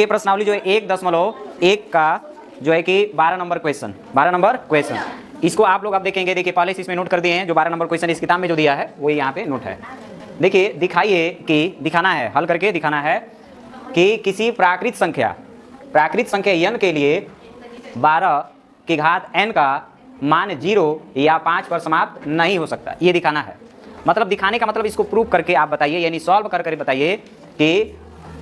देखिए प्रश्नावली जो है 1.1 का जो है कि 12 नंबर क्वेश्चन, 12 नंबर क्वेश्चन, इसको आप लोग अब देखेंगे। देखिए पहले से इसमें नोट कर दिए हैं, जो 12 नंबर क्वेश्चन इस किताब में जो दिया है वही यहाँ पे नोट है। देखिए दिखाइए कि दिखाना है, हल करके दिखाना है कि किसी प्राकृत संख्या n के लिए 12 की घात n का मान 0 या 5 पर समाप्त नहीं हो सकता, ये दिखाना है। मतलब दिखाने का मतलब इसको प्रूव करके आप बताइए, यानी सॉल्व कर बताइए कि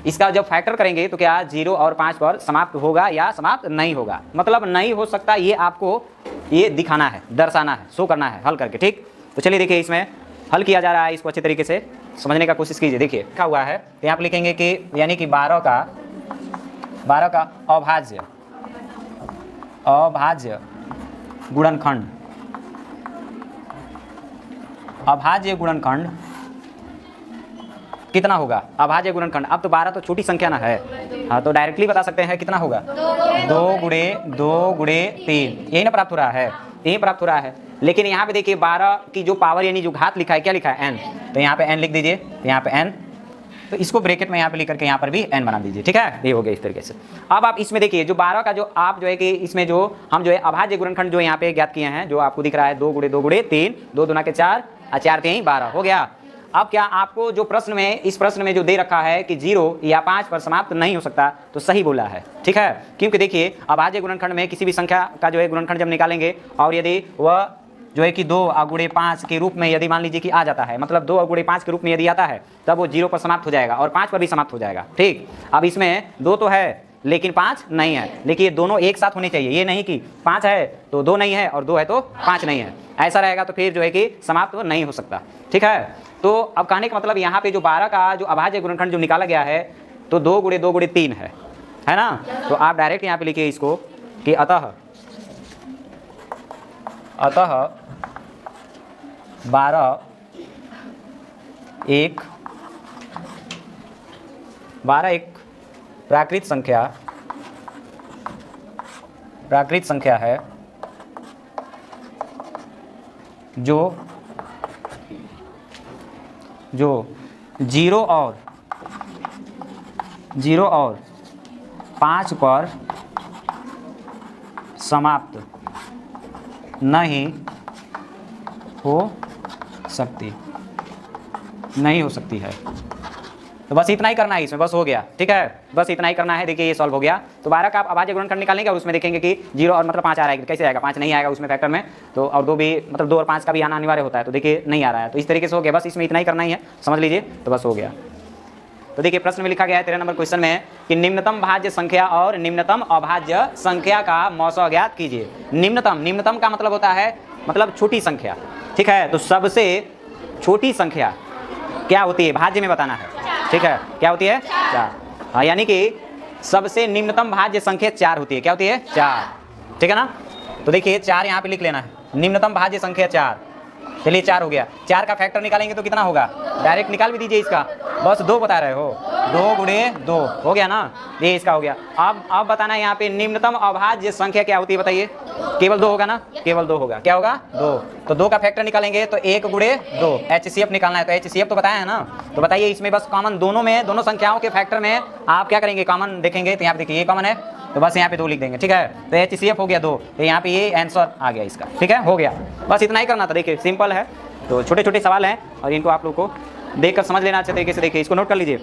इसका जब फैक्टर करेंगे तो क्या 0 और 5 पर समाप्त होगा या समाप्त नहीं होगा, मतलब नहीं हो सकता, ये आपको ये दिखाना है, दर्शाना है, शो करना है हल करके। ठीक, तो चलिए देखिए इसमें हल किया जा रहा है, इसको अच्छे तरीके से समझने का कोशिश कीजिए। देखिए लिखा हुआ है, तो यहाँ पर लिखेंगे कि यानी कि 12 का अभाज्य गुणनखंड कितना होगा? अभाज्य गुणनखंड, अब तो 12 तो छोटी संख्या ना है, हाँ तो डायरेक्टली बता सकते हैं कितना होगा, 2 गुणे 3, यही ना प्राप्त हो रहा है, यही प्राप्त हो रहा है। लेकिन यहाँ पे देखिए 12 की जो पावर यानी जो घात लिखा है, क्या लिखा है n, तो यहाँ पे n लिख दीजिए, तो यहाँ पे n, तो इसको ब्रैकेट में यहाँ पे लिख करके यहाँ पर भी n बना दीजिए। ठीक है, ये हो गया इस तरीके से। अब आप इसमें देखिए जो 12 का जो आप जो है कि इसमें जो हम जो है अभाज्य गुणनखंड जो यहाँ पे ज्ञात किए हैं, जो आपको दिख रहा है 2 गुणे 3, 2 दूना के 4 और 4 3 12 हो गया। अब क्या आपको जो प्रश्न में, इस प्रश्न में जो दे रखा है कि 0 या 5 पर समाप्त नहीं हो सकता, तो सही बोला है। ठीक है, क्योंकि देखिए अभाज्य गुणनखंड में किसी भी संख्या का जो है गुणनखंड जब निकालेंगे और यदि वह जो है कि 2 गुणे 5 के रूप में यदि मान लीजिए कि आ जाता है, मतलब 2 गुणे 5 के रूप में यदि आता है, तब वो 0 पर समाप्त हो जाएगा और 5 पर भी समाप्त हो जाएगा। ठीक, अब इसमें 2 तो है लेकिन 5 नहीं है, लेकिन ये दोनों एक साथ होने चाहिए, ये नहीं कि 5 है तो 2 नहीं है और 2 है तो 5 नहीं है, ऐसा रहेगा तो फिर जो है कि समाप्त तो नहीं हो सकता। ठीक है, तो अब कहने का मतलब यहाँ पे जो 12 का जो अभाज्य गुणनखंड जो निकाला गया है, तो 2 गुणे 3 है ना, तो आप डायरेक्ट यहाँ पे लिखिए इसको कि अतः 12 एक प्राकृत संख्या है जो 0 और 5 पर समाप्त नहीं हो सकती है। तो बस इतना ही करना है इसमें, बस हो गया। ठीक है, बस इतना ही करना है। देखिए ये सॉल्व हो गया। तो 12 का आप अभाज्य गुणनखंड निकालेंगे और उसमें देखेंगे कि 0 और मतलब 5 आ रहा है, कैसे आएगा, 5 नहीं आएगा उसमें फैक्टर में, तो और 2 भी मतलब 2 और 5 का भी आना अनिवार्य होता है, तो देखिए नहीं आ रहा है, तो इस तरीके से हो गया। बस इसमें इतना ही करना ही है, समझ लीजिए, तो बस हो गया। तो देखिए प्रश्न में लिखा गया है 13 नंबर क्वेश्चन में कि निम्नतम भाज्य संख्या और निम्नतम अभाज्य संख्या का मौसा ज्ञात कीजिए। निम्नतम का मतलब होता है मतलब छोटी संख्या। ठीक है, तो सबसे छोटी संख्या क्या होती है, भाज्य में बताना है। ठीक है, क्या होती है, 4। हाँ, यानी कि सबसे निम्नतम भाज्य संख्या 4 होती है। क्या होती है, 4। ठीक है ना, तो देखिए 4 यहाँ पे लिख लेना है, निम्नतम भाज्य संख्या 4। चलिए 4 हो गया। 4 का फैक्टर निकालेंगे तो कितना होगा, डायरेक्ट निकाल भी दीजिए इसका, बस 2 बता रहे हो, 2 गुणे 2 हो गया ना, ये इसका हो गया। अब बताना है यहाँ पे निम्नतम अभाज्य संख्या क्या होती है, बताइए। केवल 2 होगा ना, केवल 2 होगा। क्या होगा, 2। तो 2 का फैक्टर निकालेंगे तो 1 गुणे 2, HCF निकालना है, तो HCF तो बताया है ना। तो बताइए इसमें बस कॉमन दोनों संख्याओं के फैक्टर में आप क्या करेंगे, कॉमन देखेंगे, तो यहाँ पे देखिए ये कॉमन है, तो बस यहाँ पे 2 लिख देंगे। ठीक है, तो HCF हो गया 2, तो यहाँ पे ये आंसर आ गया इसका। ठीक है, हो गया, बस इतना ही करना था। देखिए सिंपल है, तो छोटे छोटे सवाल हैं और इनको आप लोग को देखकर समझ लेना अच्छे तरीके से। देखिए इसको नोट कर लीजिए।